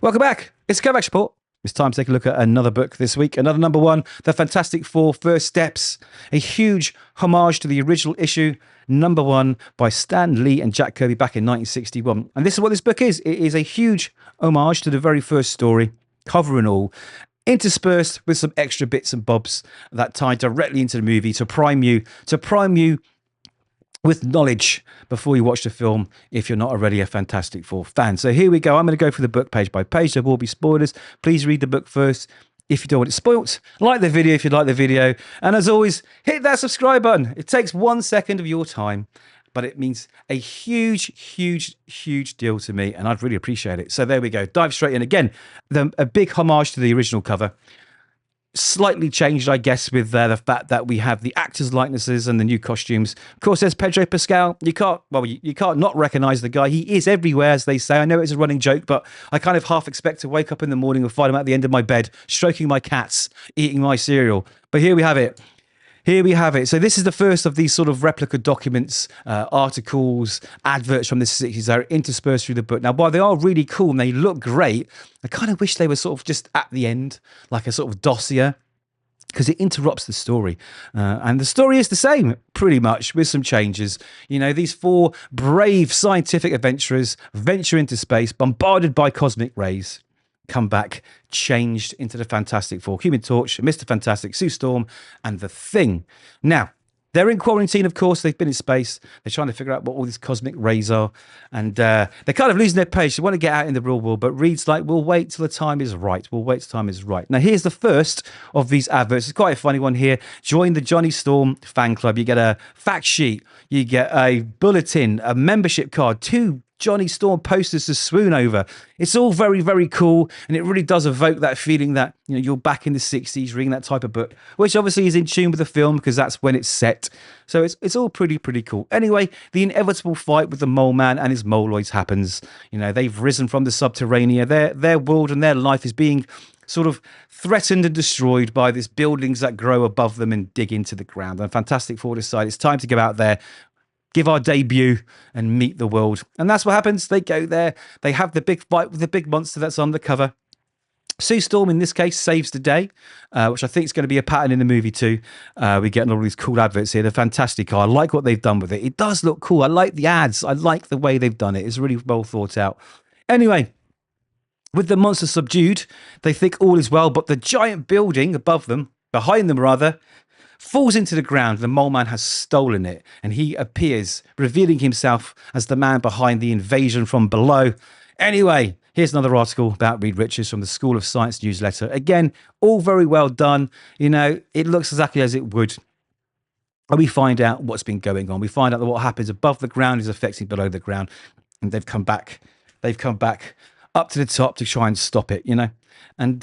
Welcome back. It's Kovacs Report. It's time to take a look at another book this week. Another number one, The Fantastic Four First Steps. A huge homage to the original issue, number one, by Stan Lee and Jack Kirby back in 1961. And this is what this book is. It is a huge homage to the very first story, cover and all, interspersed with some extra bits and bobs that tie directly into the movie to prime you with knowledge before you watch the film if you're not already a Fantastic Four fan. So here we go. I'm going to go through the book page by page. There will be spoilers. Please read the book first if you don't want it spoilt. Like the video if you like the video. And as always, hit that subscribe button. It takes 1 second of your time, but it means a huge, huge, huge deal to me, and I'd really appreciate it. So there we go. Dive straight in. Again, a big homage to the original cover. Slightly changed, I guess, with the fact that we have the actors' likenesses and the new costumes. Of course, there's Pedro Pascal. You can't not recognize the guy. He is everywhere, as they say. I know it's a running joke, but I kind of half expect to wake up in the morning and find him at the end of my bed, stroking my cats, eating my cereal. But here we have it. Here we have it. So this is the first of these sort of replica documents, articles, adverts from the 60s that are interspersed through the book. Now, while they are really cool and they look great, I kind of wish they were sort of just at the end, like a sort of dossier, because it interrupts the story. And the story is the same, pretty much, with some changes. You know, these four brave scientific adventurers venture into space, bombarded by cosmic rays, come back changed into the Fantastic Four: Human Torch, Mr. Fantastic, Sue Storm, and the Thing. Now, they're in quarantine, of course. They've been in space. They're trying to figure out what all these cosmic rays are. And they're kind of losing their patience. They want to get out in the real world. But Reed's like, we'll wait till the time is right. We'll wait till the time is right. Now, here's the first of these adverts. It's quite a funny one here. Join the Johnny Storm fan club. You get a fact sheet. You get a bulletin, a membership card, 2 Johnny Storm posters to swoon over. It's all very, very cool, and it really does evoke that feeling that, you know, you're back in the 60s reading that type of book, which obviously is in tune with the film because that's when it's set. So it's all pretty cool. Anyway, the inevitable fight with the Mole Man and his Moloids happens. You know, they've risen from the subterranean. Their world and their life is being sort of threatened and destroyed by these buildings that grow above them and dig into the ground. And Fantastic Four decide it's time to go out there, give our debut and meet the world. And that's what happens. They go there. They have the big fight with the big monster that's on the cover. Sue Storm, in this case, saves the day, which I think is going to be a pattern in the movie too. We get all these cool adverts here. The Fantastic I like what they've done with it. It does look cool. I like the ads. I like the way they've done it. It's really well thought out. Anyway, with the monster subdued, they think all is well, but the giant building above them, behind them rather, falls into the ground. The Mole Man has stolen it, and he appears, revealing himself as the man behind the invasion from below. Anyway, here's another article about Reed Richards from the School of Science newsletter. Again, all very well done. You know, it looks exactly as it would. And we find out what's been going on. We find out that what happens above the ground is affecting below the ground, and they've come back. They've come back up to the top to try and stop it, you know. And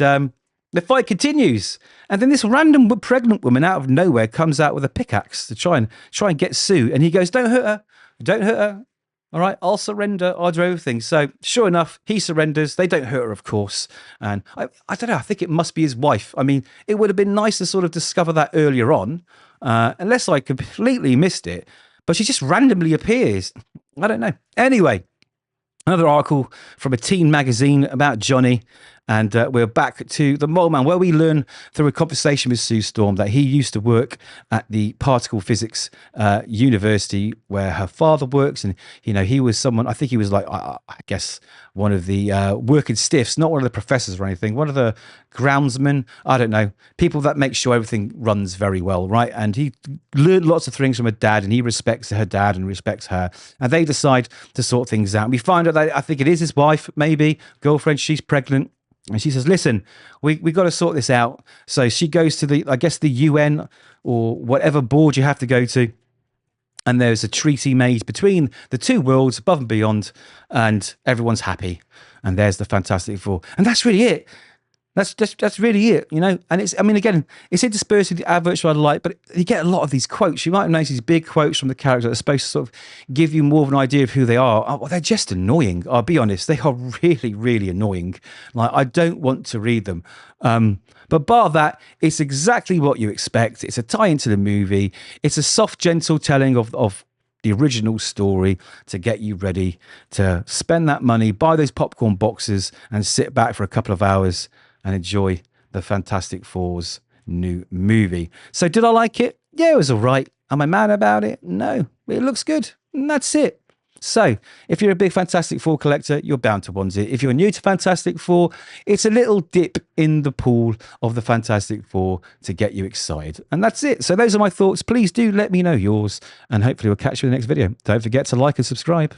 the fight continues, and then this random pregnant woman out of nowhere comes out with a pickaxe to try and get Sue. And he goes, "Don't hurt her, don't hurt her. All right, I'll surrender. I'll do everything." So sure enough, he surrenders. They don't hurt her, of course. And I don't know. I think it must be his wife. I mean, it would have been nice to sort of discover that earlier on, unless I completely missed it. But she just randomly appears. I don't know. Anyway, another article from a teen magazine about Johnny. And we're back to the Mole Man, where we learn through a conversation with Sue Storm that he used to work at the particle physics university where her father works. And, you know, he was someone, I think he was like, I guess, one of the working stiffs, not one of the professors or anything, one of the groundsmen, I don't know, people that make sure everything runs very well, right? And he learned lots of things from her dad, and he respects her dad and respects her. And they decide to sort things out. And we find out that I think it is his wife, maybe, girlfriend, she's pregnant. And she says, listen, we got to sort this out. So she goes to the UN or whatever board you have to go to. And there's a treaty made between the two worlds, above and beyond, and everyone's happy. And there's the Fantastic Four. And that's really it. That's really it, you know. And it's, I mean, again, it's interspersed with the adverts I like, but you get a lot of these quotes. You might have noticed these big quotes from the characters that are supposed to sort of give you more of an idea of who they are. Oh, well, they're just annoying. I'll be honest. They are really, really annoying. Like, I don't want to read them. But bar that, it's exactly what you expect. It's a tie into the movie. It's a soft, gentle telling of the original story to get you ready to spend that money, buy those popcorn boxes, and sit back for a couple of hours and enjoy the Fantastic Four's new movie. So did I like it? Yeah, it was all right. Am I mad about it? No, it looks good. And that's it. So if you're a big Fantastic Four collector, you're bound to want it. If you're new to Fantastic Four, it's a little dip in the pool of the Fantastic Four to get you excited. And that's it. So those are my thoughts. Please do let me know yours, and hopefully we'll catch you in the next video. Don't forget to like and subscribe.